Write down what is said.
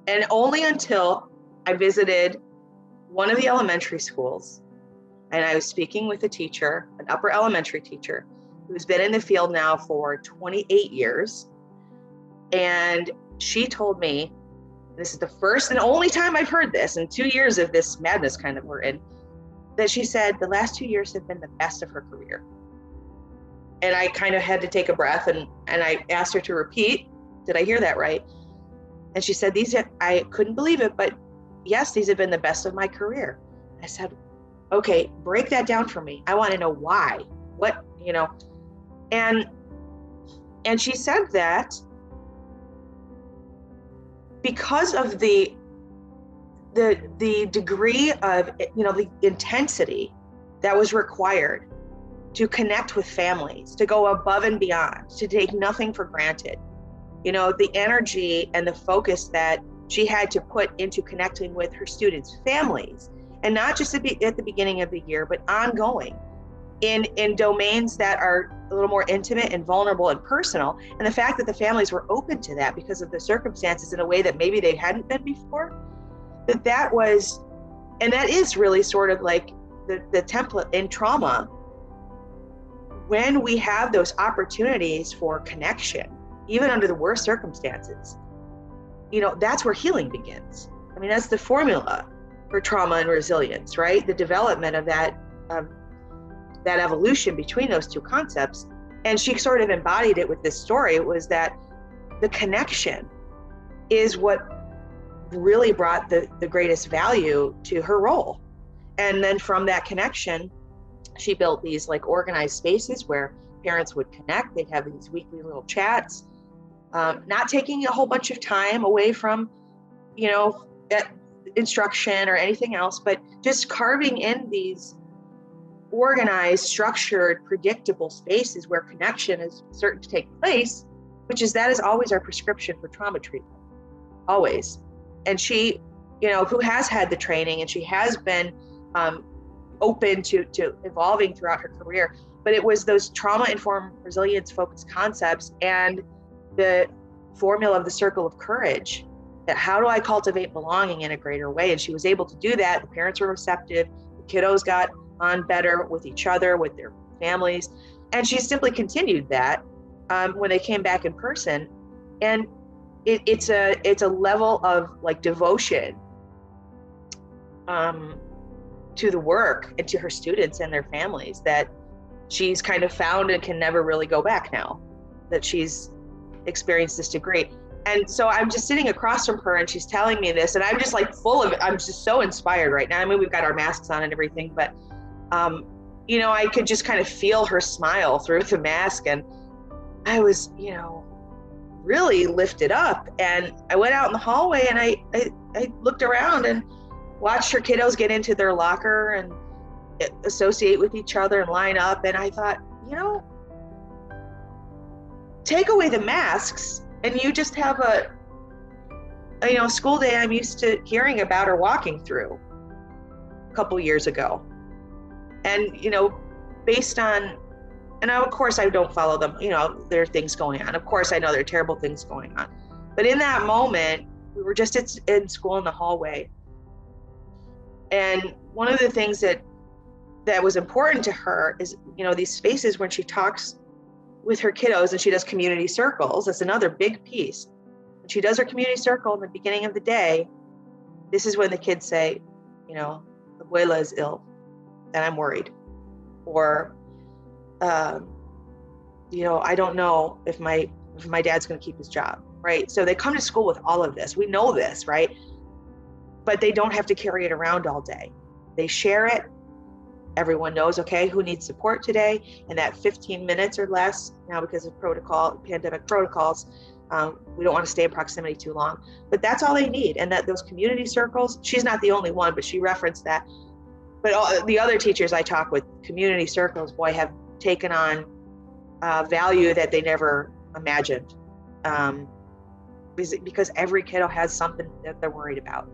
And only until I visited one of the elementary schools and I was speaking with a teacher, an upper elementary teacher, who's been in the field now for 28 years. And she told me, this is the first and only time I've heard this in 2 years of this madness kind of we're in, that she said the last 2 years have been the best of her career. And I kind of had to take a breath and I asked her to repeat, did I hear that right? And she said, I couldn't believe it, but yes, these have been the best of my career. I said, okay, break that down for me. I want to know why, what, and she said that because of the degree of, the intensity that was required to connect with families, to go above and beyond, to take nothing for granted. The energy and the focus that she had to put into connecting with her students' families, and not just at the beginning of the year, but ongoing in domains that are a little more intimate and vulnerable and personal. And the fact that the families were open to that because of the circumstances in a way that maybe they hadn't been before, that was, and that is really sort of like the template in trauma. When we have those opportunities for connection, even under the worst circumstances, that's where healing begins. I mean, that's the formula for trauma and resilience, right? The development of that evolution between those two concepts. And she sort of embodied it with this story. It was that the connection is what really brought the greatest value to her role. And then from that connection, she built these like organized spaces where parents would connect. They'd have these weekly little chats, not taking a whole bunch of time away from, instruction or anything else, but just carving in these organized, structured, predictable spaces where connection is certain to take place, that is always our prescription for trauma treatment, always. And she, who has had the training and she has been open to evolving throughout her career, but it was those trauma-informed, resilience-focused concepts and the formula of the circle of courage, that how do I cultivate belonging in a greater way? And she was able to do that. The parents were receptive. The kiddos got on better with each other, with their families. And she simply continued that when they came back in person. And it's a level of like devotion to the work and to her students and their families that she's kind of found and can never really go back now that she's experienced this degree. And so I'm just sitting across from her and she's telling me this, and I'm just like I'm just so inspired right now. I mean, we've got our masks on and everything, but I could just kind of feel her smile through the mask, and I was, really lifted up. And I went out in the hallway and I looked around and watched her kiddos get into their locker and associate with each other and line up. And I thought, take away the masks and you just have a school day I'm used to hearing about or walking through a couple years ago. And, based on, and of course I don't follow them, there are things going on. Of course I know there are terrible things going on. But in that moment, we were just in school in the hallway. And one of the things that was important to her is, these spaces when she talks with her kiddos and she does community circles. That's another big piece. When she does her community circle in the beginning of the day, this is when the kids say, Abuela is ill and I'm worried. Or, I don't know if my dad's going to keep his job, right? So they come to school with all of this. We know this, right? But they don't have to carry it around all day. They share it. Everyone knows, okay, who needs support today? And that 15 minutes or less, now because of pandemic protocols, we don't want to stay in proximity too long, but that's all they need. And that those community circles, she's not the only one, but she referenced that. But all the other teachers I talk with, community circles, boy, have taken on value that they never imagined. Because every kiddo has something that they're worried about.